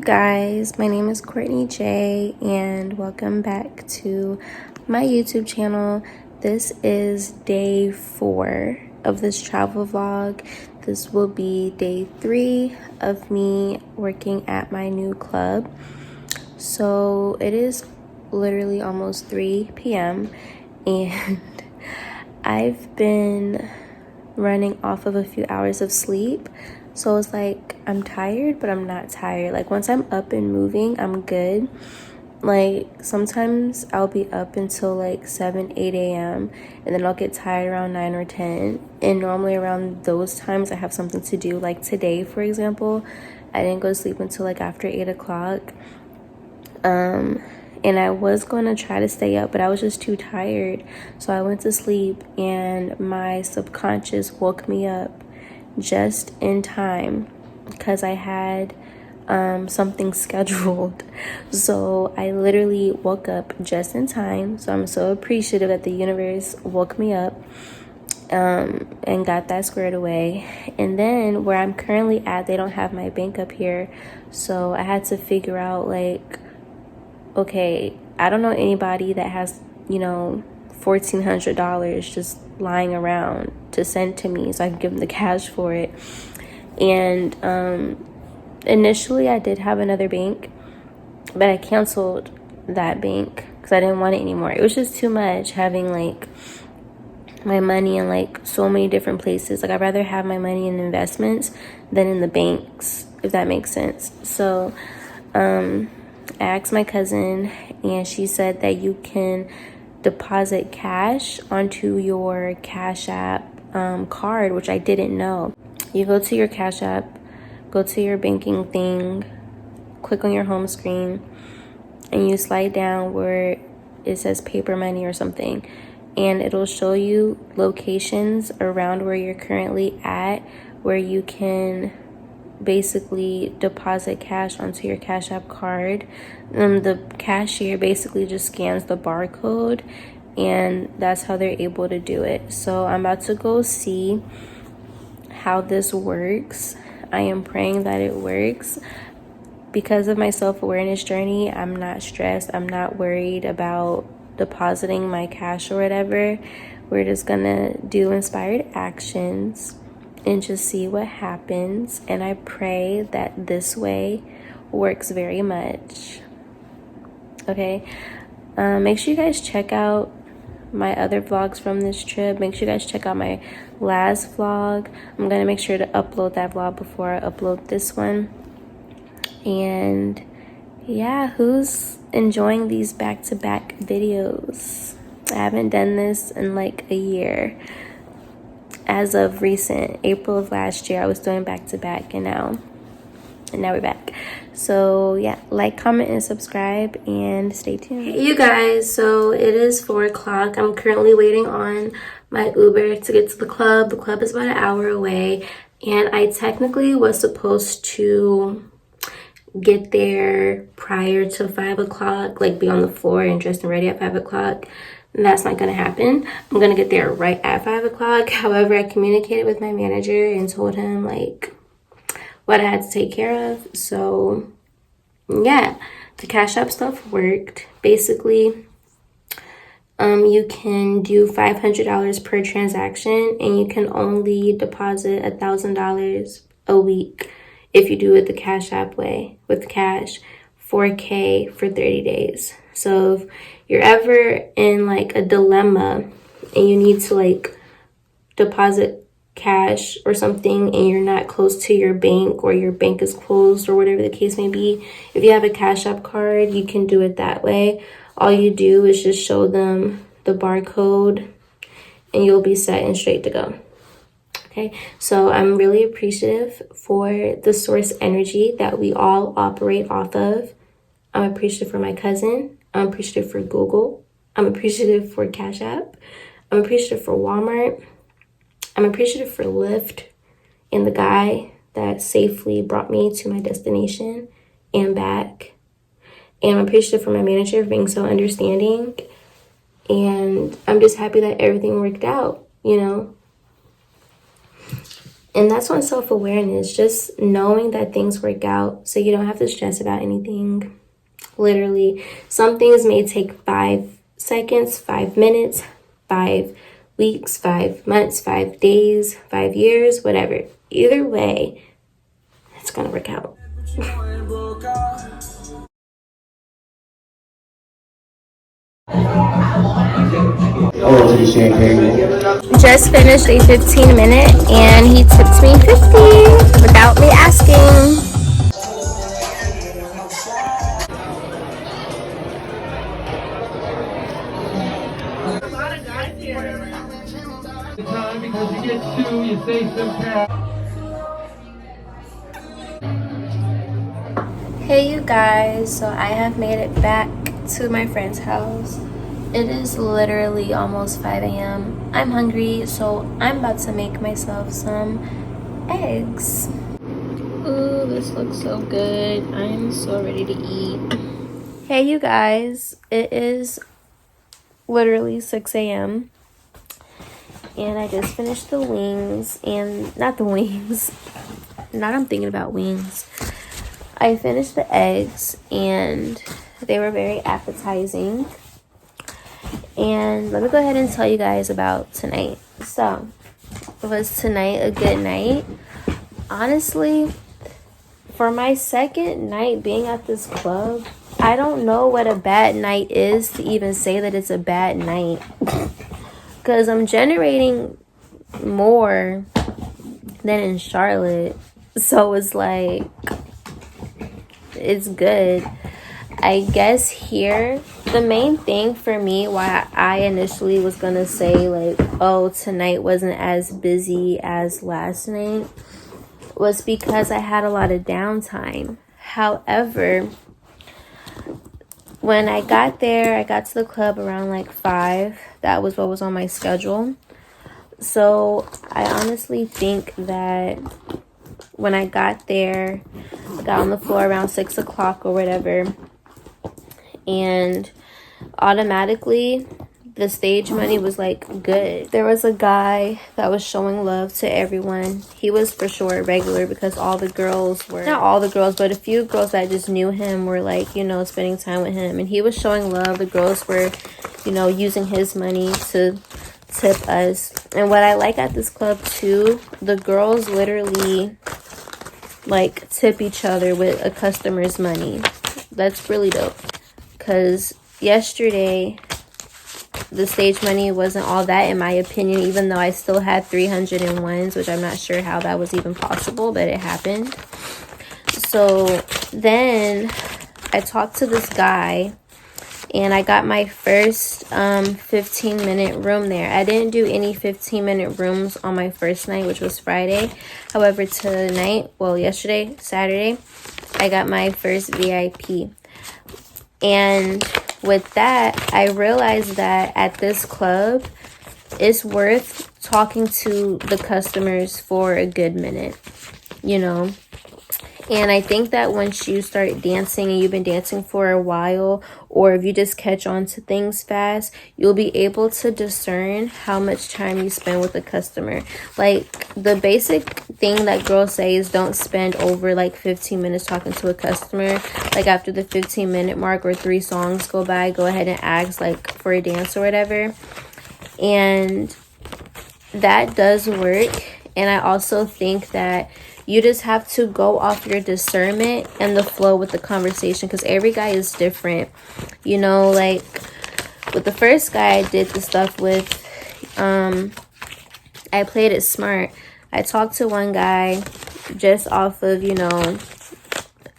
guys, my name is Courtney Jay and welcome back to my YouTube channel. This is day 4 of this travel vlog. This will be day 3 of me working at my new club. So it is literally almost 3 p.m. and I've been running off of a few hours of sleep. So it's like I'm tired, but I'm not tired. Like once I'm up and moving, I'm good. Like sometimes I'll be up until like 7, 8 a.m. and then I'll get tired around 9 or 10. And normally around those times I have something to do. Like today, for example, I didn't go to sleep until like after 8 o'clock. And I was going to try to stay up, but I was just too tired. So I went to sleep and my subconscious woke me up just in time because I had something scheduled. So I literally woke up just in time. So I'm so appreciative that the universe woke me up and got that squared away. And then where I'm currently at, they don't have my bank up here. So I had to figure out like, okay, I don't know anybody that has, $1,400 just lying around to send to me so I can give them the cash for it. And initially I did have another bank, but I canceled that bank because I didn't want it anymore. It was just too much having like my money in like so many different places. Like I'd rather have my money in investments than in the banks, if that makes sense. So I asked my cousin and she said that you can deposit cash onto your Cash App card, which I didn't know. You go to your Cash App, go to your banking thing, click on your home screen, and you slide down where it says paper money or something, and it'll show you locations around where you're currently at where you can basically deposit cash onto your Cash App card. The cashier basically just scans the barcode and that's how they're able to do it. So I'm about to go see how this works. I am praying that it works. Because of my self-awareness journey, I'm not stressed. I'm not worried about depositing my cash or whatever. We're just gonna do inspired actions and just see what happens. And I pray that this way works very much. Okay, make sure you guys check out my other vlogs from this trip. Make sure you guys check out my last vlog. I'm gonna make sure to upload that vlog before I upload this one. And yeah, who's enjoying these back-to-back videos? I haven't done this in like a year. As of recent, April of last year, I was doing back-to-back, and now we're back. So yeah, like, comment, and subscribe, and stay tuned. Hey you guys, so it is 4 o'clock. I'm currently waiting on my Uber to get to the club. The club is about an hour away, and I technically was supposed to get there prior to 5 o'clock, like be on the floor and dressed and ready at 5 o'clock. That's not going to happen. I'm going to get there right at 5 o'clock. However, I communicated with my manager and told him like what I had to take care of. So yeah, the Cash App stuff worked. Basically, you can do $500 per transaction and you can only deposit $1,000 a week if you do it the Cash App way with cash, $4K for 30 days. So if you're ever in like a dilemma and you need to like deposit cash or something and you're not close to your bank or your bank is closed or whatever the case may be, if you have a Cash App card, you can do it that way. All you do is just show them the barcode and you'll be set and straight to go. Okay, so I'm really appreciative for the source energy that we all operate off of. I'm appreciative for my cousin. I'm appreciative for Google. I'm appreciative for Cash App. I'm appreciative for Walmart. I'm appreciative for Lyft and the guy that safely brought me to my destination and back. And I'm appreciative for my manager for being so understanding. And I'm just happy that everything worked out, And that's on self-awareness, just knowing that things work out so you don't have to stress about anything. Literally, some things may take 5 seconds, 5 minutes, 5 weeks, 5 months, 5 days, 5 years, whatever. Either way, it's gonna work out. Just finished a 15-minute and he tipped me 50 without me asking. Hey you guys, so I have made it back to my friend's house. It is literally almost 5 a.m. I'm hungry, so I'm about to make myself some eggs. Ooh, this looks so good. I'm so ready to eat. Hey you guys, it is literally 6 a.m. and I just finished the wings, and not the wings. Now I'm thinking about wings. I finished the eggs and they were very appetizing. And let me go ahead and tell you guys about tonight. So, was tonight a good night? Honestly, for my second night being at this club, I don't know what a bad night is to even say that it's a bad night. Because I'm generating more than in Charlotte. So it's like, it's good. I guess here, the main thing for me why I initially was gonna say like, oh, tonight wasn't as busy as last night was because I had a lot of downtime. However, when I got there, I got to the club around like 5. That was what was on my schedule. So I honestly think that when I got there, I got on the floor around 6 o'clock or whatever, and automatically the stage money was like good. There was a guy that was showing love to everyone. He was for sure a regular because all the girls were, not all the girls, but a few girls that just knew him were like, you know, spending time with him, and he was showing love. The girls were, you know, using his money to tip us. And what I like at this club too, the girls literally like tip each other with a customer's money. That's really dope. Because yesterday the stage money wasn't all that, in my opinion, even though I still had 301s, which I'm not sure how that was even possible, but it happened. So then I talked to this guy and I got my first 15-minute room there. I didn't do any 15-minute rooms on my first night, which was Friday. However, tonight, well, yesterday, Saturday, I got my first VIP. And with that, I realized that at this club, it's worth talking to the customers for a good minute, you know. And I think that once you start dancing and you've been dancing for a while, or if you just catch on to things fast, you'll be able to discern how much time you spend with a customer. Like, the basic thing that girls say is don't spend over like 15 minutes talking to a customer. Like, after the 15-minute mark or 3 songs go by, go ahead and ask like for a dance or whatever. And that does work. And I also think that you just have to go off your discernment and the flow with the conversation, because every guy is different. You know, like with the first guy I did the stuff with, I played it smart. I talked to one guy just off of, you know,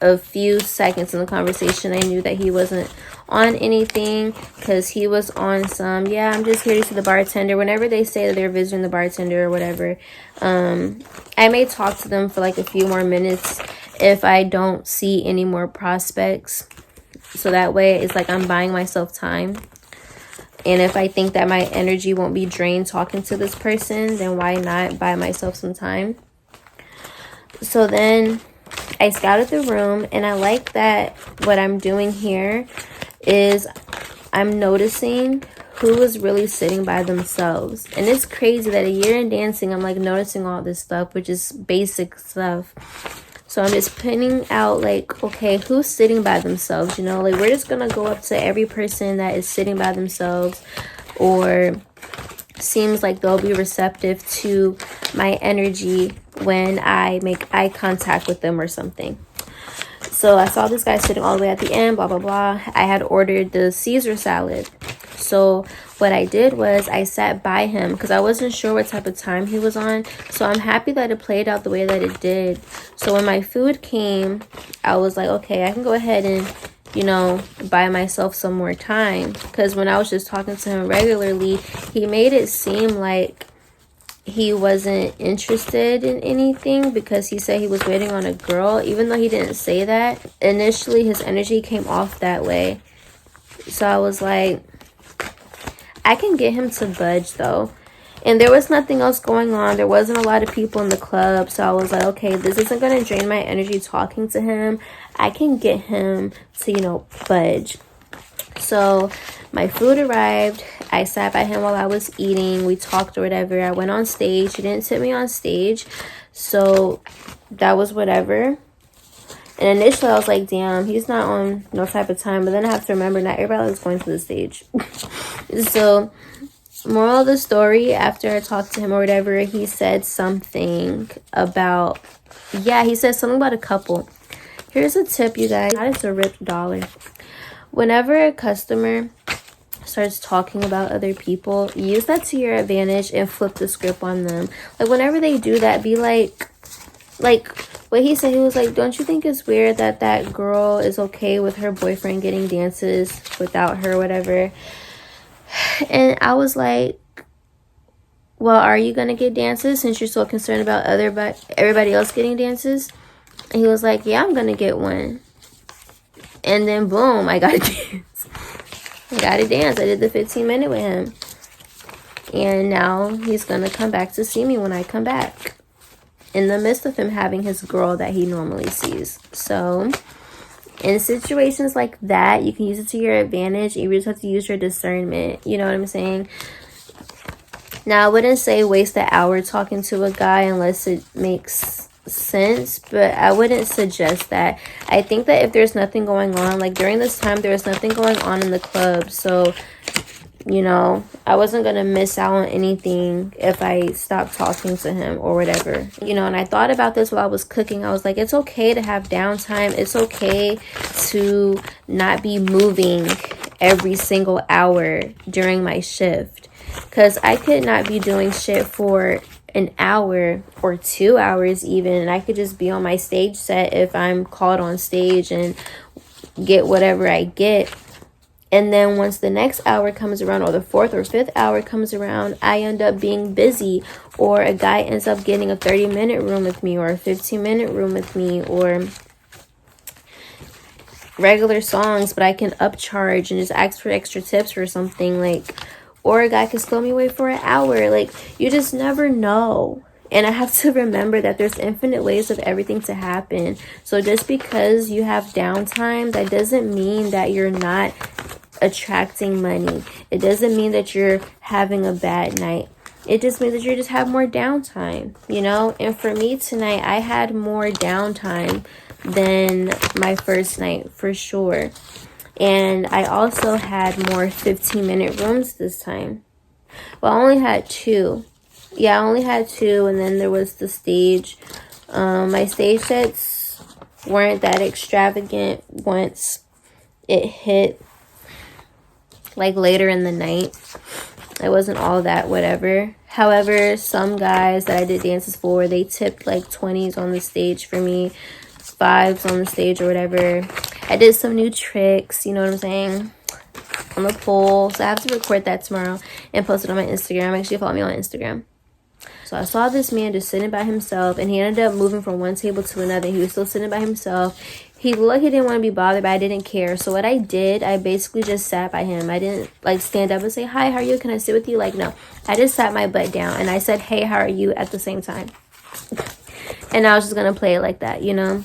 a few seconds in the conversation. I knew that he wasn't on anything because he was on some, yeah, I'm just here to see the bartender. Whenever they say that they're visiting the bartender or whatever, I may talk to them for like a few more minutes if I don't see any more prospects. So that way it's like I'm buying myself time. And if I think that my energy won't be drained talking to this person, then why not buy myself some time? So then I scouted the room, and I like that what I'm doing here is I'm noticing who was really sitting by themselves. And it's crazy that a year in dancing, I'm like noticing all this stuff, which is basic stuff. So I'm just pinning out like, okay, who's sitting by themselves? You know, like we're just gonna go up to every person that is sitting by themselves or seems like they'll be receptive to my energy when I make eye contact with them or something. So I saw this guy sitting all the way at the end, blah, blah, blah. I had ordered the Caesar salad. So what I did was I sat by him because I wasn't sure what type of time he was on. So I'm happy that it played out the way that it did. So when my food came, I was like, okay, I can go ahead and, you know, buy myself some more time. Because when I was just talking to him regularly, he made it seem like he wasn't interested in anything because he said he was waiting on a girl, even though he didn't say that. Initially, his energy came off that way. So I was like, I can get him to budge though. And there was nothing else going on. There wasn't a lot of people in the club. So I was like, okay, this isn't going to drain my energy talking to him. I can get him to, you know, budge. So my food arrived. I sat by him while I was eating. We talked or whatever. I went on stage. He didn't sit me on stage. So that was whatever. And initially I was like, damn, he's not on no type of time. But then I have to remember, not everybody was going to the stage. So moral of the story, after I talked to him or whatever, he said something about, yeah, he said something about a couple. Here's a tip, you guys. That is a ripped dollar. Whenever a customer starts talking about other people, use that to your advantage and flip the script on them. Like whenever they do that, be like what he said, he was like, don't you think it's weird that that girl is okay with her boyfriend getting dances without her, whatever? And I was like, well, are you gonna get dances since you're so concerned about everybody else getting dances? And he was like, yeah, I'm gonna get one. And then boom, I got a dance. I did the 15-minute with him. And now he's gonna come back to see me when I come back, in the midst of him having his girl that he normally sees. So in situations like that, you can use it to your advantage. You just have to use your discernment. You know what I'm saying? Now, I wouldn't say waste an hour talking to a guy unless it makes sense, but I wouldn't suggest that. I think that if there's nothing going on, like during this time, there was nothing going on in the club. So, you know, I wasn't going to miss out on anything if I stopped talking to him or whatever. You know, and I thought about this while I was cooking. I was like, it's okay to have downtime. It's okay to not be moving every single hour during my shift. Because I could not be doing shit for an hour or 2 hours even. And I could just be on my stage set if I'm called on stage and get whatever I get. And then once the next hour comes around, or the 4th or 5th hour comes around, I end up being busy, or a guy ends up getting a 30-minute room with me, or a 15-minute room with me, or regular songs, but I can upcharge and just ask for extra tips or something, like, or a guy can slow me away for an hour. Like, you just never know. And I have to remember that there's infinite ways of everything to happen. So just because you have downtime, that doesn't mean that you're not attracting money. It doesn't mean that you're having a bad night. It just means that you just have more downtime, you know? And for me tonight, I had more downtime than my first night, for sure. And I also had more 15-minute rooms this time. Well, I only had 2. Yeah, I only had 2, and then there was the stage. My stage sets weren't that extravagant once it hit, like, later in the night. It wasn't all that whatever. However, some guys that I did dances for, they tipped like 20s on the stage for me, 5s on the stage or whatever. I did some new tricks, you know what I'm saying, on the pole. So I have to record that tomorrow and post it on my Instagram. Make sure you follow me on Instagram. So I saw this man just sitting by himself, and he ended up moving from one table to another. He was still sitting by himself. He looked like he didn't want to be bothered, but I didn't care. So what I did, I basically just sat by him. I didn't like stand up and say, hi, how are you? Can I sit with you? Like, no. I just sat my butt down and I said, hey, how are you? At the same time. And I was just going to play it like that, you know?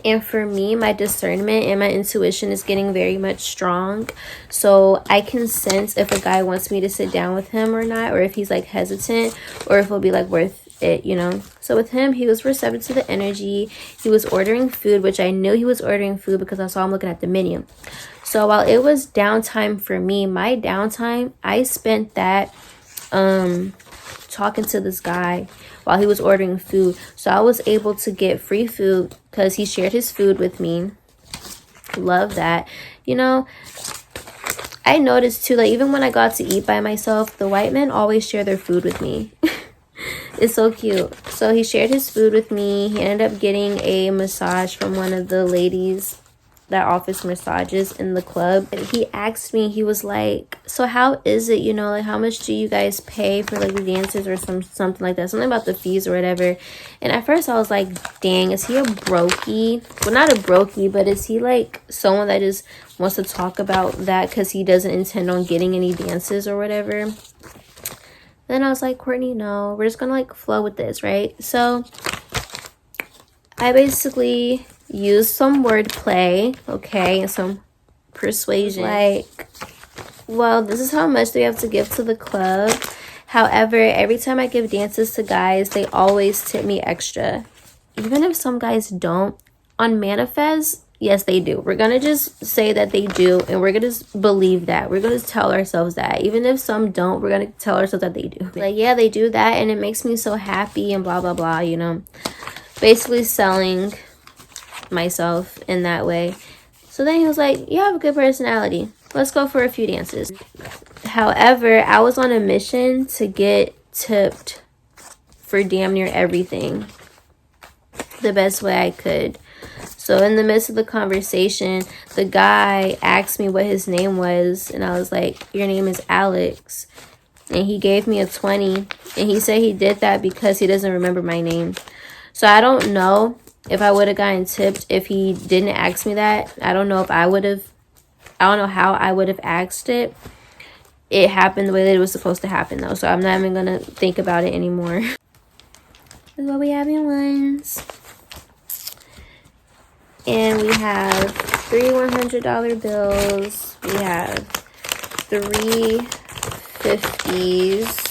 And for me, my discernment and my intuition is getting very much strong. So I can sense if a guy wants me to sit down with him or not, or if he's like hesitant, or if it'll be like worth it, you know. So with him, he was receptive to the energy. He was ordering food, which I knew he was ordering food because I saw him looking at the menu. So while it was downtime for me, my downtime, I spent that talking to this guy while he was ordering food. So I was able to get free food because he shared his food with me. Love that. You know, I noticed too, like even when I got to eat by myself, the white men always share their food with me. It's so cute. So he shared his food with me. He ended up getting a massage from one of the ladies that offers massages in the club. He asked me, he was like, so how is it, you know, like how much do you guys pay for like the dances or something like that, something about the fees or whatever. And at first I was like, dang, is he a brokey? Well, not a brokey, but is he like someone that just wants to talk about that because he doesn't intend on getting any dances or whatever? Then I was like, Courtney, no, we're just gonna like flow with this, right? So I basically use some wordplay, okay, and some persuasion. Like, well, this is how much they have to give to the club. However, every time I give dances to guys, they always tip me extra. Even if some guys don't, on Manifest, yes, they do. We're going to just say that they do, and we're going to just believe that. We're going to tell ourselves that. Even if some don't, we're going to tell ourselves that they do. Like, yeah, they do that, and it makes me so happy and blah, blah, blah, you know. Basically selling myself in that way. So then he was like, you have a good personality, let's go for a few dances. However, I was on a mission to get tipped for damn near everything the best way I could. So in the midst of the conversation, the guy asked me what his name was, and I was like, your name is Alex. And he gave me a 20, and he said he did that because he doesn't remember my name. So I don't know if I would have gotten tipped if he didn't ask me that. I don't know if I would have, I don't know how I would have asked it. It happened the way that it was supposed to happen though. So I'm not even going to think about it anymore. This is what we have in ones. And we have 3 $100 bills. We have 3 50s.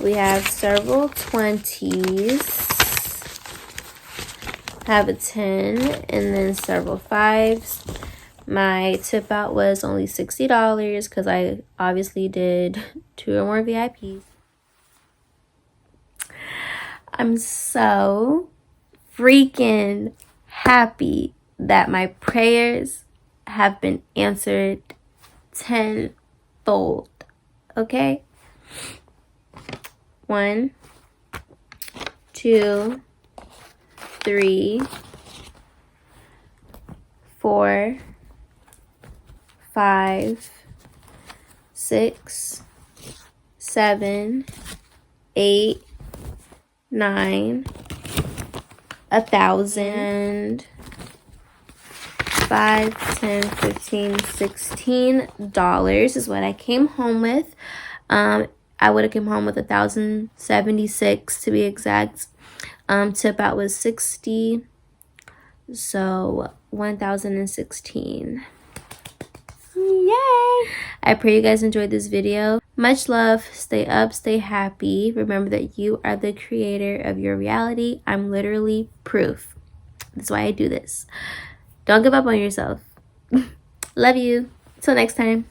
We have several 20s. Have a 10 and then several 5s. My tip out was only $60 because I obviously did 2 or more VIPs. I'm so freaking happy that my prayers have been answered tenfold. Okay? 1, 2, 3, 4, 5, 6, 7, 8, 9, 1,000, 5, 10, 15, $16 is what I came home with. I would have come home with 1,076 to be exact. Tip out was 60, so 1,016. Yay! I pray you guys enjoyed this video. Much love. Stay up, stay happy. Remember that you are the creator of your reality. I'm literally proof. That's why I do this. Don't give up on yourself. Love you. Till next time.